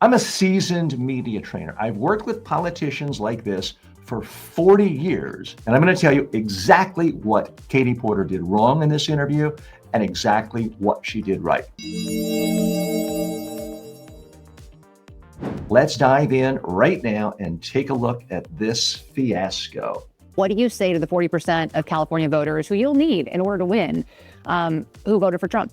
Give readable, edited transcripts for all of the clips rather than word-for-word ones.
I'm a seasoned media trainer. I've worked with politicians like this for 40 years, and I'm going to tell you exactly what Katie Porter did wrong in this interview and exactly what she did right. Let's dive in right now and take a look at this fiasco. What do you say to the 40% of California voters who you'll need in order to win, who voted for Trump?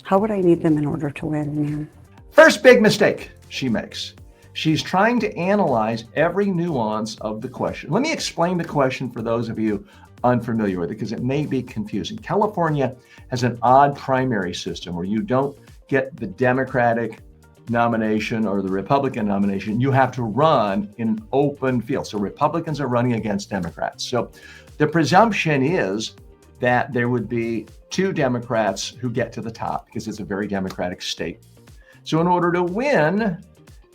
How would I need them in order to win, ma'am? First big mistake she makes. She's trying to analyze every nuance of the question. Let me explain the question for those of you unfamiliar with it, because it may be confusing. California has an odd primary system where you don't get the Democratic nomination or the Republican nomination. You have to run in an open field. So Republicans are running against Democrats. So the presumption is that there would be two Democrats who get to the top because it's a very Democratic state. So in order to win,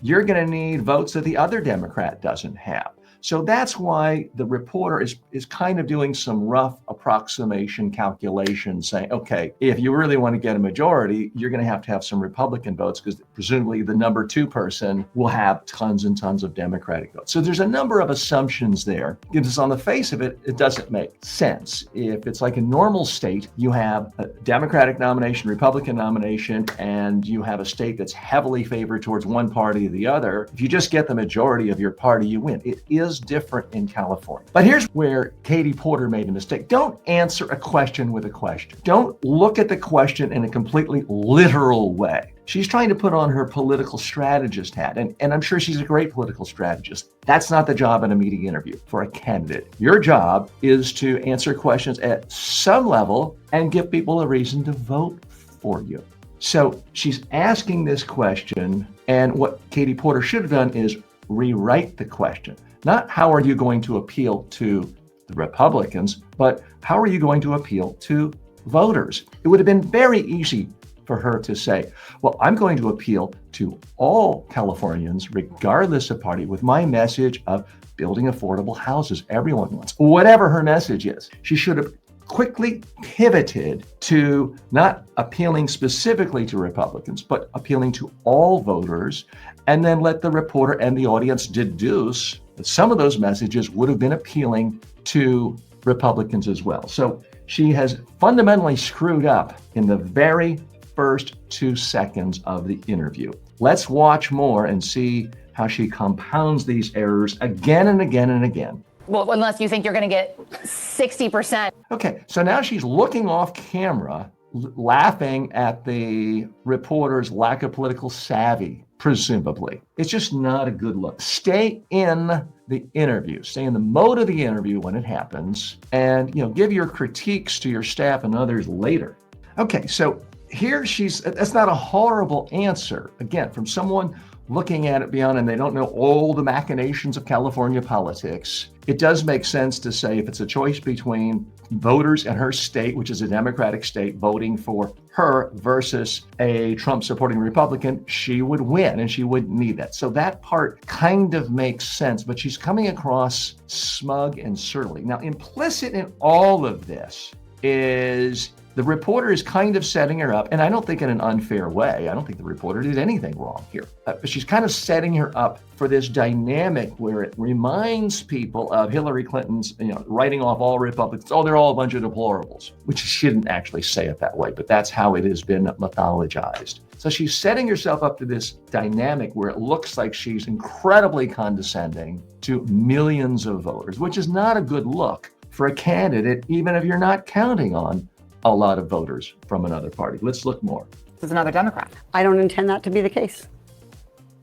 you're going to need votes that the other Democrat doesn't have. So that's why the reporter is kind of doing some rough approximation calculation saying, okay, if you really want to get a majority, you're going to have some Republican votes because presumably the number two person will have tons and tons of Democratic votes. So there's a number of assumptions there. Because on the face of it, it doesn't make sense. If it's like a normal state, you have a Democratic nomination, Republican nomination, and you have a state that's heavily favored towards one party or the other. If you just get the majority of your party, you win. It is different in California. But here's where Katie Porter made a mistake. Don't answer a question with a question. Don't look at the question in a completely literal way. She's trying to put on her political strategist hat, and I'm sure she's a great political strategist. That's not the job in a media interview for a candidate. Your job is to answer questions at some level and give people a reason to vote for you. So she's asking this question, and what Katie Porter should have done is rewrite the question. Not how are you going to appeal to the Republicans, but how are you going to appeal to voters? It would have been very easy for her to say, well, I'm going to appeal to all Californians, regardless of party, with my message of building affordable houses everyone wants, whatever her message is. She should have quickly pivoted to not appealing specifically to Republicans, but appealing to all voters, and then let the reporter and the audience deduce that some of those messages would have been appealing to Republicans as well. So she has fundamentally screwed up in the very first 2 seconds of the interview. Let's watch more and see how she compounds these errors again and again and again. Well, unless you think you're going to get 60%. Okay, so now she's looking off camera, laughing at the reporter's lack of political savvy, presumably. It's just not a good look. Stay in the interview, stay in the mode of the interview when it happens, and give your critiques to your staff and others later. Okay, so here that's not a horrible answer. Again, from someone looking at it beyond, and they don't know all the machinations of California politics, it does make sense to say if it's a choice between voters in her state, which is a Democratic state, voting for her versus a Trump-supporting Republican, she would win and she wouldn't need that. So that part kind of makes sense, but she's coming across smug and surly. Now, implicit in all of this is the reporter is kind of setting her up, and I don't think in an unfair way. I don't think the reporter did anything wrong here. But she's kind of setting her up for this dynamic where it reminds people of Hillary Clinton's, writing off all Republicans. Oh, they're all a bunch of deplorables, which she didn't actually say it that way, but that's how it has been mythologized. So she's setting herself up to this dynamic where it looks like she's incredibly condescending to millions of voters, which is not a good look for a candidate, even if you're not counting on a lot of voters from another party. Let's look more. This is another Democrat. I don't intend that to be the case.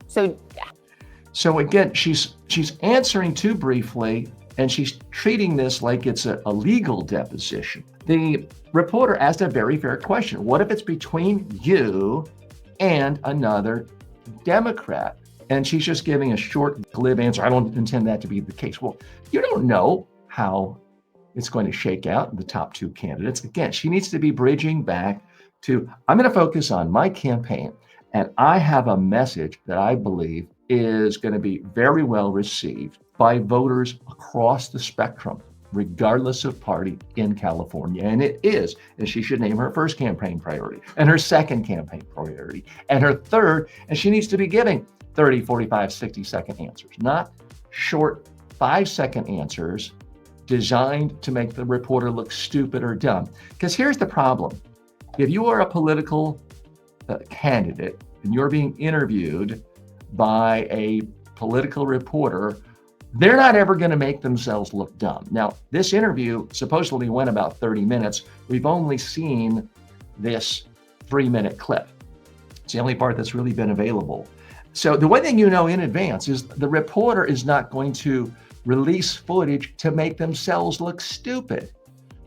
So again, she's answering too briefly, and she's treating this like it's a legal deposition. The reporter asked a very fair question. What if it's between you and another Democrat? And she's just giving a short, glib answer. I don't intend that to be the case. Well, you don't know how it's going to shake out the top two candidates. Again, she needs to be bridging back to, I'm going to focus on my campaign, and I have a message that I believe is going to be very well received by voters across the spectrum, regardless of party in California. And it is, and she should name her first campaign priority, and her second campaign priority, and her third, and she needs to be giving 30, 45, 60-second answers, not short 5-second answers designed to make the reporter look stupid or dumb. Because here's the problem. If you are a political candidate and you're being interviewed by a political reporter, they're not ever going to make themselves look dumb. Now, this interview supposedly went about 30 minutes. We've only seen this 3-minute clip. It's the only part that's really been available. So the one thing you know in advance is the reporter is not going to release footage to make themselves look stupid.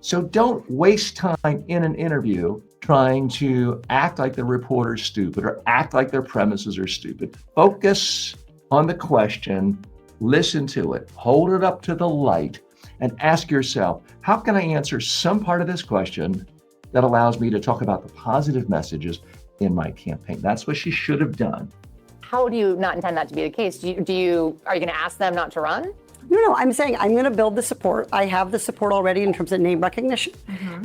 So don't waste time in an interview trying to act like the reporter's stupid or act like their premises are stupid. Focus on the question, listen to it, hold it up to the light, and ask yourself, how can I answer some part of this question that allows me to talk about the positive messages in my campaign? That's what she should have done. How do you not intend that to be the case? Are you going to ask them not to run? No, I'm saying I'm going to build the support. I have the support already in terms of name recognition.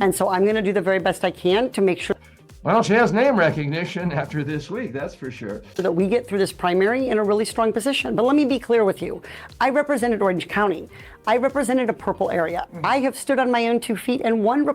And so I'm going to do the very best I can to make sure Well, she has name recognition after this week, that's for sure. that we get through this primary in a really strong position. But let me be clear with you. I represented Orange County. I represented a purple area. I have stood on my own 2 feet and won.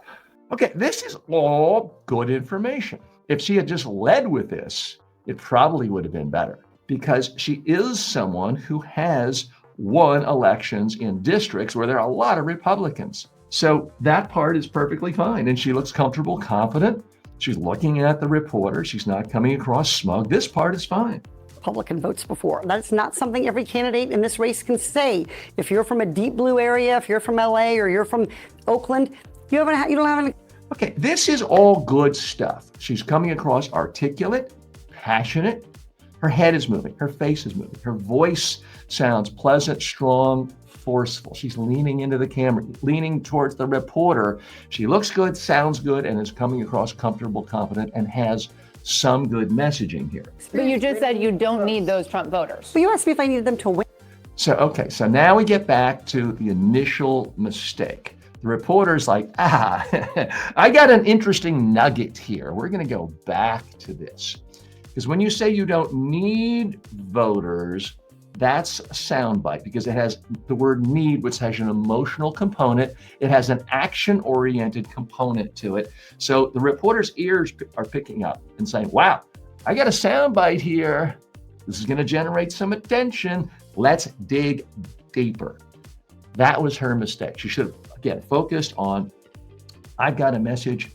Okay, this is all good information. If she had just led with this, it probably would have been better, because she is someone who has won elections in districts where there are a lot of Republicans. So that part is perfectly fine. And she looks comfortable, confident. She's looking at the reporter. She's not coming across smug. This part is fine. Republican votes before. That's not something every candidate in this race can say. If you're from a deep blue area, if you're from LA or you're from Oakland, you don't have any. Okay, this is all good stuff. She's coming across articulate, passionate. Her head is moving, her face is moving, her voice sounds pleasant, strong, forceful. She's leaning into the camera, leaning towards the reporter. She looks good, sounds good, and is coming across comfortable, confident, and has some good messaging here. But you just said you don't need those Trump voters. But you asked me if I needed them to win. So now we get back to the initial mistake. The reporter's like, I got an interesting nugget here. We're going to go back to this. Because when you say you don't need voters, that's a soundbite, because it has the word need, which has an emotional component. It has an action-oriented component to it. So the reporter's ears are picking up and saying, wow, I got a soundbite here. This is going to generate some attention. Let's dig deeper. That was her mistake. She should have, again, focused on, I've got a message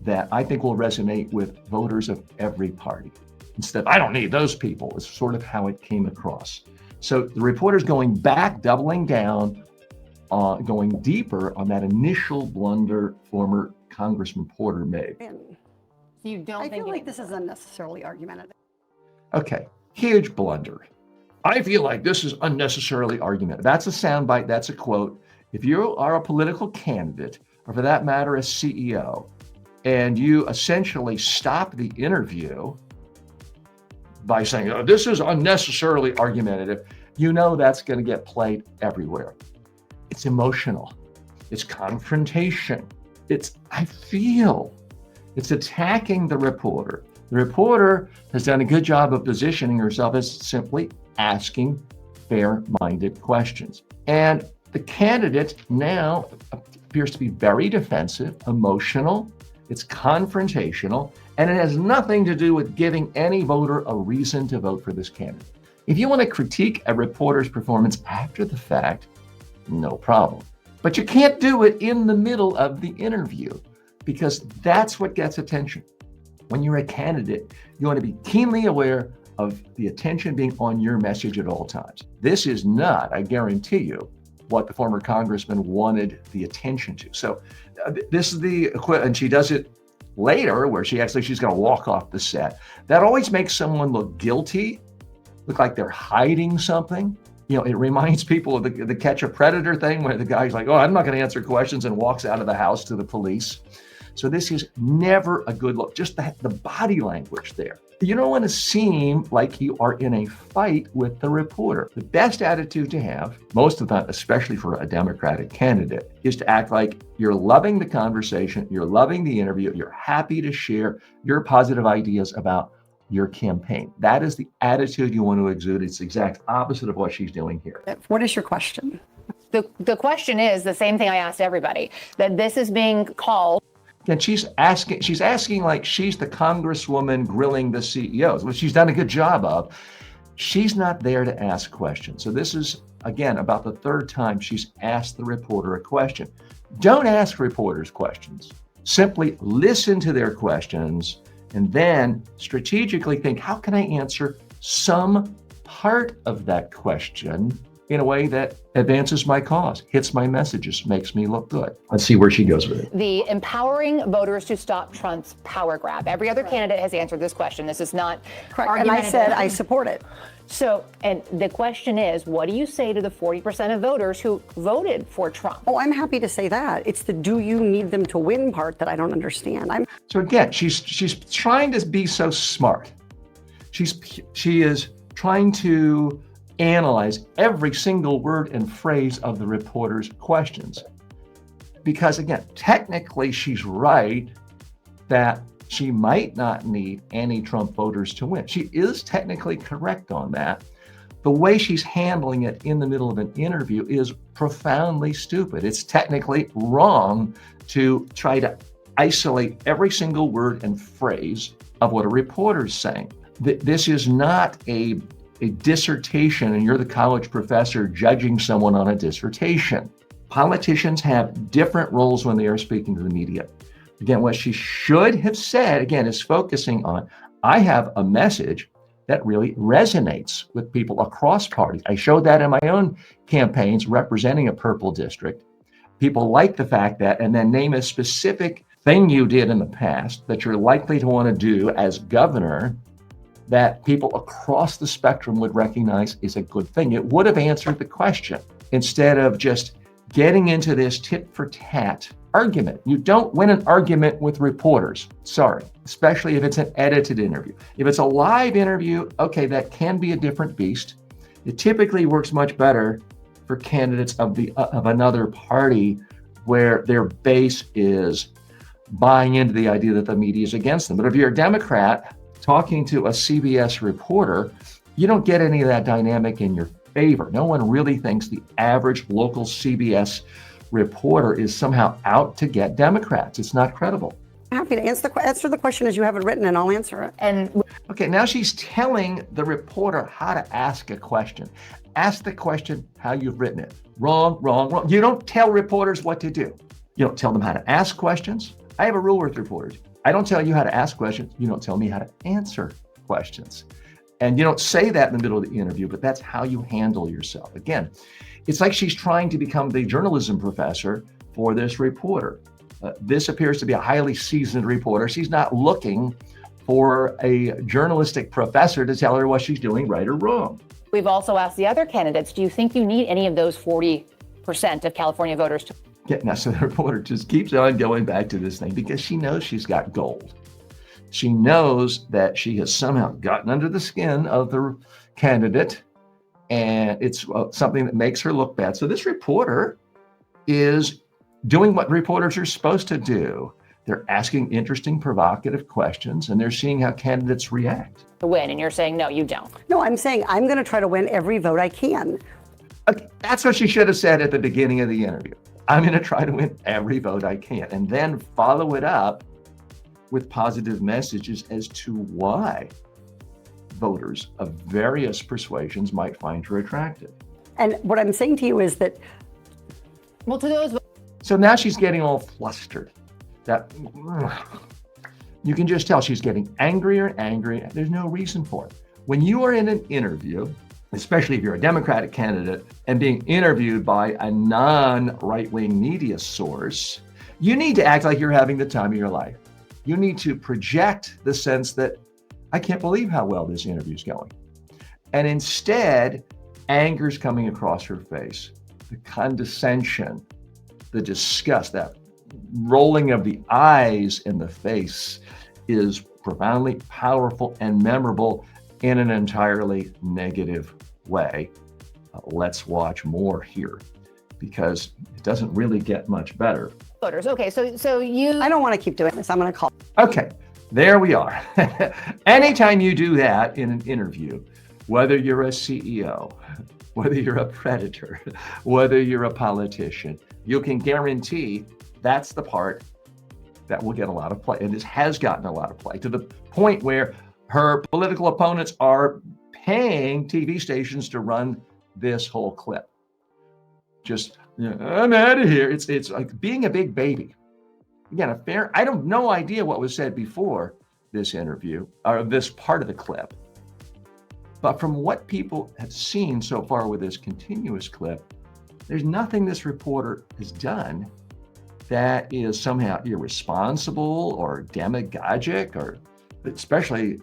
that I think will resonate with voters of every party. Instead, I don't need those people, is sort of how it came across. So the reporter's going back, doubling down, going deeper on that initial blunder former Congressman Porter made. You don't I think feel like this is unnecessarily argumentative. Okay, huge blunder. I feel like this is unnecessarily argumentative. That's a soundbite, that's a quote. If you are a political candidate, or for that matter, a CEO, and you essentially stop the interview by saying, oh, this is unnecessarily argumentative, you know that's going to get played everywhere. It's emotional. It's confrontation. It's, I feel. It's attacking the reporter. The reporter has done a good job of positioning herself as simply asking fair-minded questions. And the candidate now appears to be very defensive, emotional. It's confrontational, and it has nothing to do with giving any voter a reason to vote for this candidate. If you want to critique a reporter's performance after the fact, no problem. But you can't do it in the middle of the interview, because that's what gets attention. When you're a candidate, you want to be keenly aware of the attention being on your message at all times. This is not, I guarantee you, what the former congressman wanted the attention to. So this is the equivalent, and she does it later where she's going to walk off the set. That always makes someone look guilty, look like they're hiding something. You know, it reminds people of the catch a predator thing where the guy's like, oh, I'm not going to answer questions, and walks out of the house to the police. So this is never a good look, just the body language there. You don't want to seem like you are in a fight with the reporter. The best attitude to have, most of the time, especially for a Democratic candidate, is to act like you're loving the conversation, you're loving the interview, you're happy to share your positive ideas about your campaign. That is the attitude you want to exude. It's the exact opposite of what she's doing here. What is your question? The question is the same thing I asked everybody, that this is being called. And she's asking like she's the congresswoman grilling the CEOs, which she's done a good job of. She's not there to ask questions. So this is, again, about the third time she's asked the reporter a question. Don't ask reporters questions. Simply listen to their questions and then strategically think, how can I answer some part of that question in a way that advances my cause, hits my messages, makes me look good? Let's see where she goes with it. The empowering voters to stop Trump's power grab. Every other candidate has answered this question. This is not Correct. And I said I support it. So, and the question is, what do you say to the 40% of voters who voted for Trump? Oh, I'm happy to say that. It's the do you need them to win part that I don't understand. So again, she's trying to be so smart. She is trying to analyze every single word and phrase of the reporter's questions. Because again, technically she's right that she might not need anti-Trump voters to win. She is technically correct on that. The way she's handling it in the middle of an interview is profoundly stupid. It's technically wrong to try to isolate every single word and phrase of what a reporter's saying. This is not a dissertation and you're the college professor judging someone on a dissertation. Politicians have different roles when they are speaking to the media. Again, what she should have said, again, is focusing on, I have a message that really resonates with people across parties. I showed that in my own campaigns representing a purple district. People like the fact that, and then name a specific thing you did in the past that you're likely to want to do as governor that people across the spectrum would recognize is a good thing. It would have answered the question instead of just getting into this tit for tat argument. You don't win an argument with reporters. Sorry, especially if it's an edited interview. If it's a live interview, okay, that can be a different beast. It typically works much better for candidates of another party where their base is buying into the idea that the media is against them. But if you're a Democrat talking to a CBS reporter, you don't get any of that dynamic in your favor. No one really thinks the average local CBS reporter is somehow out to get Democrats. It's not credible. I'm happy to answer the question as you have it written, and I'll answer it. And okay, now she's telling the reporter how to ask a question. Ask the question how you've written it. Wrong, wrong, wrong. You don't tell reporters what to do. You don't tell them how to ask questions. I have a rule with reporters. I don't tell you how to ask questions. You don't tell me how to answer questions. And you don't say that in the middle of the interview, but that's how you handle yourself. Again, it's like she's trying to become the journalism professor for this reporter. This appears to be a highly seasoned reporter. She's not looking for a journalistic professor to tell her what she's doing right or wrong. we've also asked the other candidates, do you think you need any of those 40% of California voters to? Yeah, now, so the reporter just keeps on going back to this thing because she knows she's got gold. She knows that she has somehow gotten under the skin of the candidate, and it's something that makes her look bad. So this reporter is doing what reporters are supposed to do. They're asking interesting, provocative questions, and they're seeing how candidates react. To win, and you're saying, no, you don't. No, I'm saying I'm going to try to win every vote I can. Okay, that's what she should have said at the beginning of the interview. I'm going to try to win every vote I can, and then follow it up with positive messages as to why voters of various persuasions might find her attractive. And what I'm saying to you is that, Well, to those, So now she's getting all flustered. That you can just tell she's getting angrier and angrier. There's no reason for it. When you are in an interview, especially if you're a Democratic candidate and being interviewed by a non-right-wing media source, you need to act like you're having the time of your life. You need to project the sense that I can't believe how well this interview is going. And instead, anger's coming across her face. The condescension, the disgust, that rolling of the eyes in the face is profoundly powerful and memorable in an entirely negative way. Let's watch more here because it doesn't really get much better. voters. Okay, so you. I don't want to keep doing this. I'm going to call. Okay, There we are. Anytime you do that in an interview, whether you're a CEO, whether you're a predator, whether you're a politician, you can guarantee that's the part that will get a lot of play. And this has gotten a lot of play to the point where her political opponents are paying TV stations to run this whole clip. Just, I'm out of here. It's like being a big baby. Again, I have no idea what was said before this interview or this part of the clip. But from what people have seen so far with this continuous clip, there's nothing this reporter has done that is somehow irresponsible or demagogic, or especially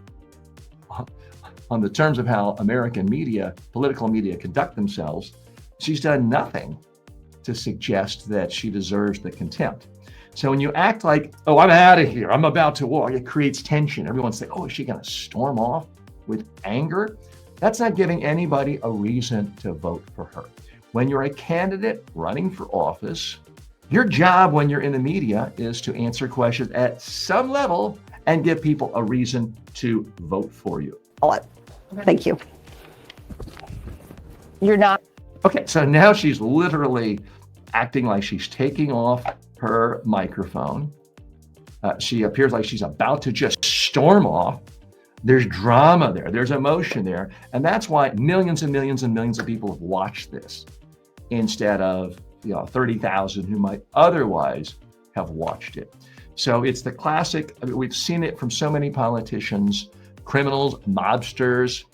on the terms of how American media, political media conduct themselves. She's done nothing to suggest that she deserves the contempt. So when you act like, oh, I'm out of here, I'm about to walk, it creates tension. Everyone's saying, oh, is she going to storm off with anger? That's not giving anybody a reason to vote for her. When you're a candidate running for office, your job when you're in the media is to answer questions at some level and give people a reason to vote for you. Thank you. You're not. Okay, so now she's literally acting like she's taking off her microphone. She appears like she's about to just storm off. There's drama there, there's emotion there. And that's why millions and millions and millions of people have watched this instead of 30,000 who might otherwise have watched it. So it's the classic, we've seen it from so many politicians, criminals, mobsters,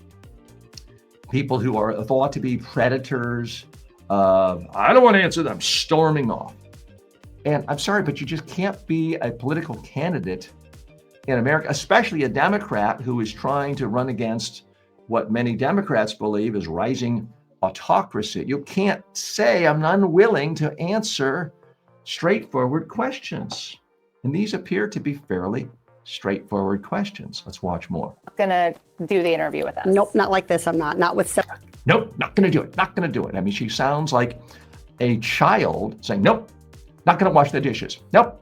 people who are thought to be predators. I don't want to answer them, storming off. And I'm sorry, but you just can't be a political candidate in America, especially a Democrat who is trying to run against what many Democrats believe is rising autocracy. You can't say I'm unwilling to answer straightforward questions. And these appear to be fairly straightforward questions. Let's watch more. Gonna do the interview with us. Nope, not like this. I'm not with. Nope, not going to do it. Not going to do it. I mean, she sounds like a child saying, nope, not going to wash the dishes. Nope,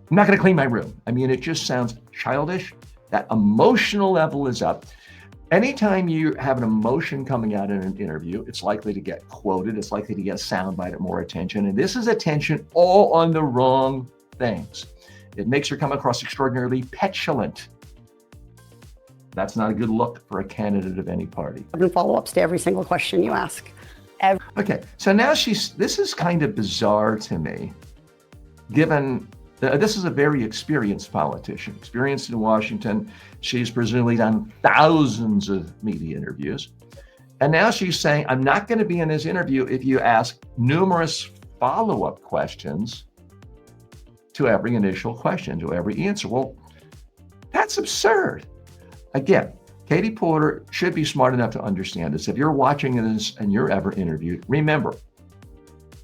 I'm not going to clean my room. I mean, it just sounds childish. That emotional level is up. Anytime you have an emotion coming out in an interview, it's likely to get quoted. It's likely to get a soundbite at more attention. And this is attention all on the wrong things. It makes her come across extraordinarily petulant. That's not a good look for a candidate of any party. And follow-ups to every single question you ask. Okay, so now this is kind of bizarre to me, given this is a very experienced politician, experienced in Washington. She's presumably done thousands of media interviews. And now she's saying, I'm not going to be in this interview if you ask numerous follow-up questions to every initial question, to every answer. Well, that's absurd. Again, Katie Porter should be smart enough to understand this. If you're watching this and you're ever interviewed, remember,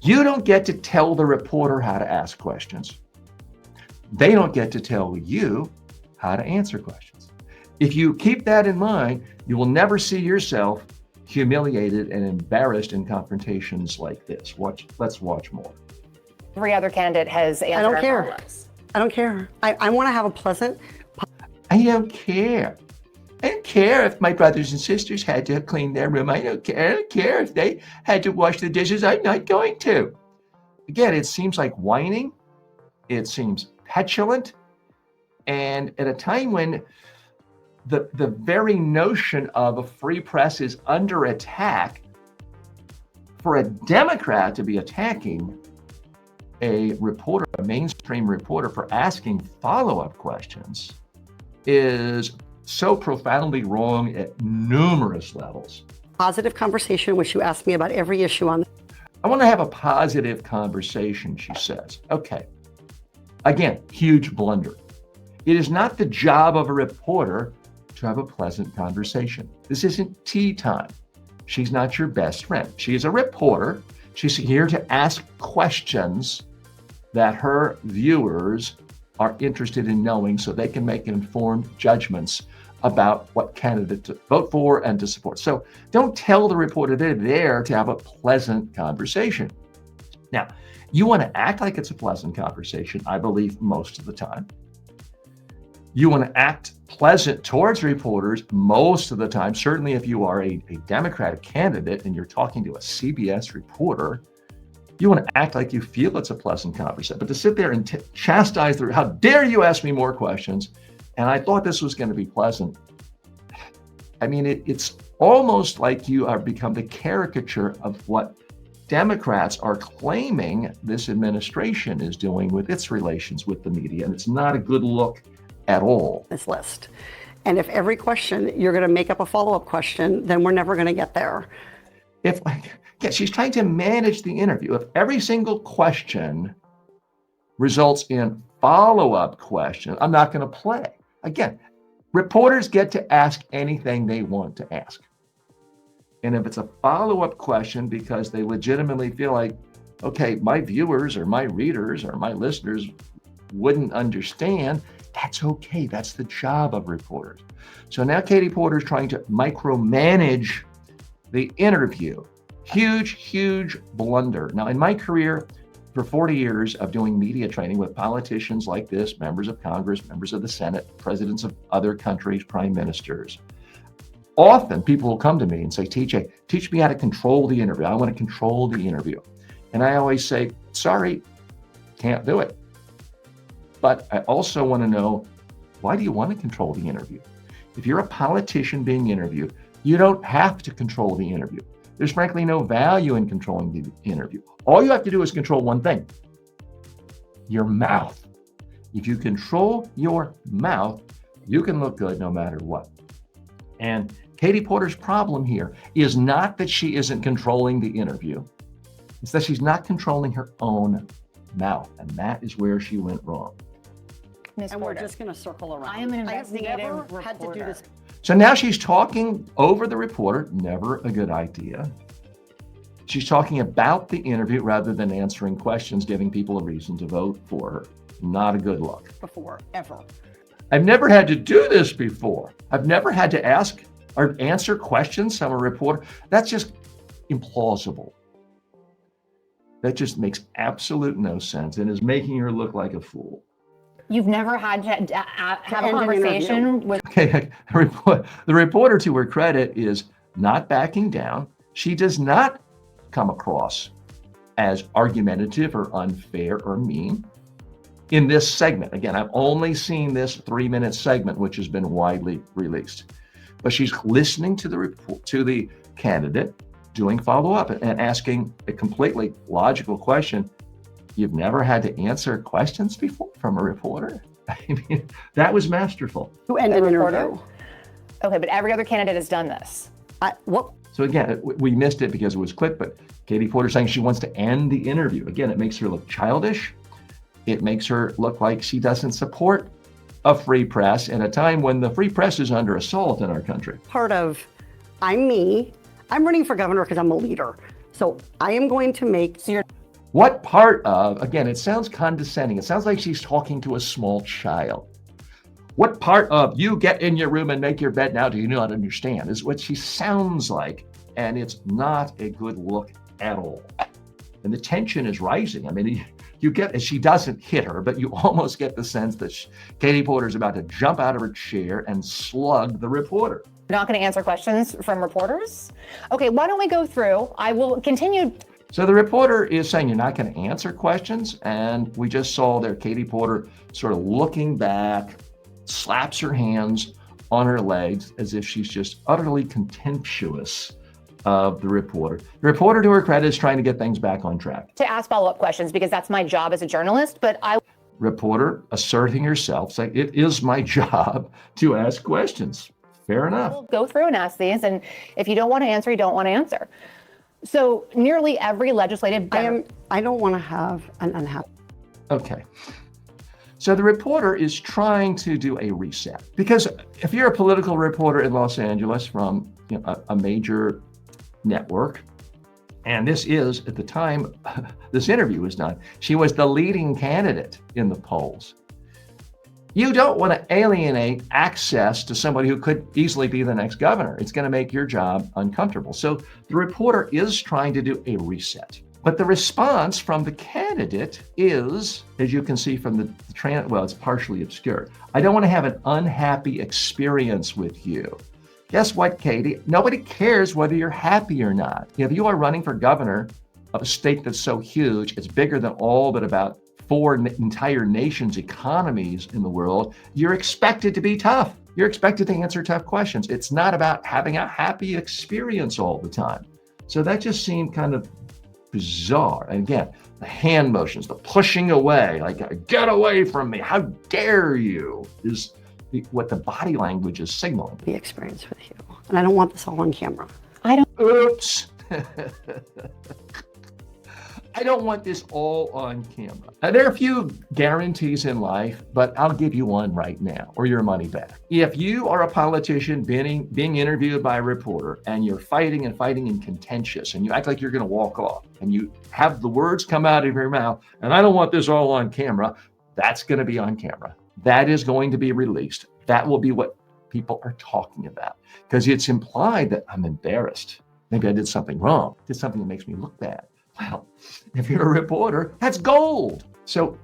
you don't get to tell the reporter how to ask questions. They don't get to tell you how to answer questions. If you keep that in mind, you will never see yourself humiliated and embarrassed in confrontations like this. Let's watch more. Every other candidate has answered. I don't our care. follow-ups. I don't care. I want to have a pleasant. I don't care. I don't care if my brothers and sisters had to clean their room. I don't care. I don't care if they had to wash the dishes. I'm not going to. Again, it seems like whining. It seems petulant. And at a time when the very notion of a free press is under attack, for a Democrat to be attacking a reporter, a mainstream reporter, for asking follow-up questions is so profoundly wrong at numerous levels. Positive conversation, which you asked me about every issue on. I want to have a positive conversation, she says. Okay. Again, huge blunder. It is not the job of a reporter to have a pleasant conversation. This isn't tea time. She's not your best friend. She is a reporter. She's here to ask questions that her viewers are interested in knowing so they can make informed judgments about what candidate to vote for and to support. So don't tell the reporter they're there to have a pleasant conversation. Now, you want to act like it's a pleasant conversation, I believe, most of the time. You want to act pleasant towards reporters most of the time. Certainly if you are a Democratic candidate and you're talking to a CBS reporter, you want to act like you feel it's a pleasant conversation. But to sit there and chastise how dare you ask me more questions? And I thought this was going to be pleasant. I mean, it's almost like you are become the caricature of what Democrats are claiming this administration is doing with its relations with the media. And it's not a good look at all. This list. And if every question you're going to make up a follow-up question, then we're never going to get there. She's trying to manage the interview. If every single question results in follow-up questions, I'm not going to play. Again, reporters get to ask anything they want to ask. And if it's a follow-up question because they legitimately feel like, okay, my viewers or my readers or my listeners wouldn't understand, that's okay. That's the job of reporters. So now Katie Porter is trying to micromanage the interview. Huge, huge blunder. Now, in my career, for 40 years of doing media training with politicians like this, members of Congress, members of the Senate, presidents of other countries, prime ministers, often people will come to me and say, TJ, teach me how to control the interview. I want to control the interview. And I always say, sorry, can't do it. But I also want to know, why do you want to control the interview? If you're a politician being interviewed, you don't have to control the interview. There's frankly no value in controlling the interview. All you have to do is control one thing, your mouth. If you control your mouth, you can look good no matter what. And Katie Porter's problem here is not that she isn't controlling the interview. It's that she's not controlling her own mouth. And that is where she went wrong. Ms. And Porter, we're just going to circle around. I am an investigative I have never had to do reporter. this. So now she's talking over the reporter, never a good idea. She's talking about the interview rather than answering questions, giving people a reason to vote for her. Not a good look. Before, ever. I've never had to do this before. I've never had to ask or answer questions from a reporter. That's just implausible. That just makes absolute no sense and is making her look like a fool. You've never had to have a end an conversation with. Okay, the reporter, to her credit, is not backing down. She does not come across as argumentative or unfair or mean in this segment. Again, I've only seen this 3-minute segment, which has been widely released. But she's listening to the candidate, doing follow-up and asking a completely logical question. You've never had to answer questions before from a reporter? I mean, that was masterful. To end an interview. Okay, but every other candidate has done this. What? So again, we missed it because it was quick, but Katie Porter saying she wants to end the interview. Again, it makes her look childish. It makes her look like she doesn't support a free press at a time when the free press is under assault in our country. Part of, I'm me. I'm running for governor because I'm a leader. So I am going to make. What part of, again, it sounds condescending. It sounds like she's talking to a small child. What part of you get in your room and make your bed now do you not understand is what she sounds like. And it's not a good look at all. And the tension is rising. I mean, you get, she doesn't hit her, but you almost get the sense that Katie Porter is about to jump out of her chair and slug the reporter. Not going to answer questions from reporters? Okay, why don't we go through? I will continue. So the reporter is saying you're not going to answer questions. And we just saw there Katie Porter sort of looking back, slaps her hands on her legs as if she's just utterly contemptuous of the reporter. The reporter, to her credit, is trying to get things back on track. To ask follow-up questions because that's my job as a journalist, but I. Reporter asserting herself, saying it is my job to ask questions. Fair enough. will go through and ask these, and if you don't want to answer, you don't want to answer. So nearly every legislative. I don't want to have an unhappy. Okay. So the reporter is trying to do a reset, because if you're a political reporter in Los Angeles from a major network, and this is, at the time this interview was done, she was the leading candidate in the polls. You don't want to alienate access to somebody who could easily be the next governor. It's going to make your job uncomfortable. So the reporter is trying to do a reset. But the response from the candidate is, as you can see from well, it's partially obscured. I don't want to have an unhappy experience with you. Guess what, Katie? Nobody cares whether you're happy or not. If you are running for governor of a state that's so huge, it's bigger than all but about 4 entire nations' economies in the world, you're expected to be tough. You're expected to answer tough questions. It's not about having a happy experience all the time. So that just seemed kind of bizarre. And again, the hand motions, the pushing away, like, get away from me, how dare you, is what the body language is signaling. The experience with you. And I don't want this all on camera. Oops. I don't want this all on camera. There are a few guarantees in life, but I'll give you one right now, or your money back. If you are a politician being interviewed by a reporter, and you're fighting and contentious, and you act like you're going to walk off, and you have the words come out of your mouth, and I don't want this all on camera, that's going to be on camera. That is going to be released. That will be what people are talking about, because it's implied that I'm embarrassed. Maybe I did something wrong, did something that makes me look bad. Well, if you're a reporter, that's gold. So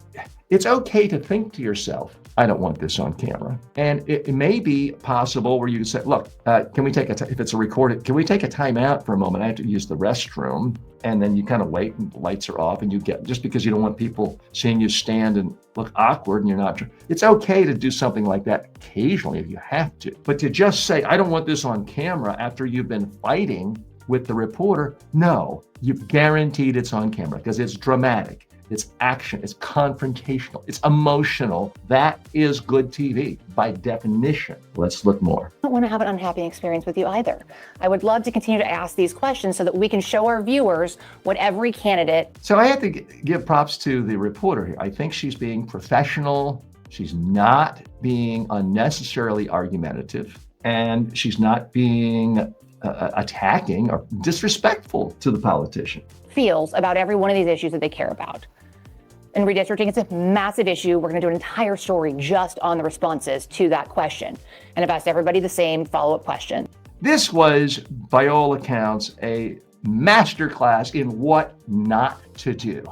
it's okay to think to yourself, I don't want this on camera. And it may be possible where you can say, look, can we take if it's a recorded, can we take a time out for a moment? I have to use the restroom. And then you kind of wait and the lights are off and you get, just because you don't want people seeing you stand and look awkward and you're not, it's okay to do something like that occasionally if you have to. But to just say, I don't want this on camera after you've been fighting with the reporter, no, you've guaranteed it's on camera because it's dramatic, it's action, it's confrontational, it's emotional. That is good TV by definition. Let's look more. I don't want to have an unhappy experience with you either. I would love to continue to ask these questions so that we can show our viewers what every candidate. So I have to give props to the reporter here. I think she's being professional. She's not being unnecessarily argumentative, and she's not being attacking or disrespectful to the politician. Feels about every one of these issues that they care about. And redistricting, it's a massive issue. We're going to do an entire story just on the responses to that question. And I've asked everybody the same follow-up question. This was, by all accounts, a masterclass in what not to do.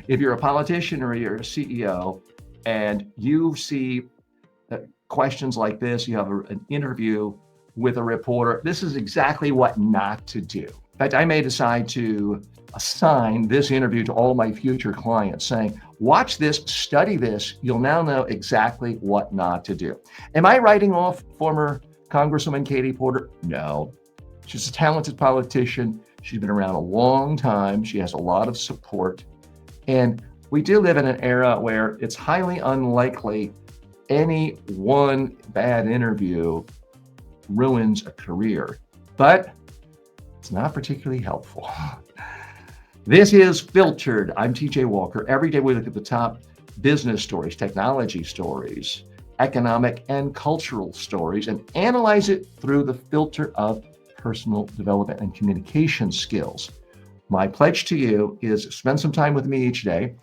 If you're a politician or you're a CEO and you see questions like this, you have an interview with a reporter, this is exactly what not to do. In fact, I may decide to assign this interview to all my future clients saying, watch this, study this, you'll now know exactly what not to do. Am I writing off former Congresswoman Katie Porter? No. She's a talented politician. She's been around a long time. She has a lot of support. And we do live in an era where it's highly unlikely any one bad interview ruins a career, but it's not particularly helpful. This is Filtered. I'm TJ Walker. Every day we look at the top business stories, technology stories, economic and cultural stories, and analyze it through the filter of personal development and communication skills. My pledge to you is spend some time with me each day,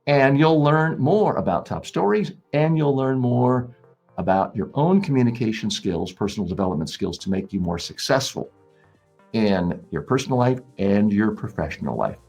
and you'll learn more about top stories, and you'll learn more about your own communication skills, personal development skills to make you more successful in your personal life and your professional life.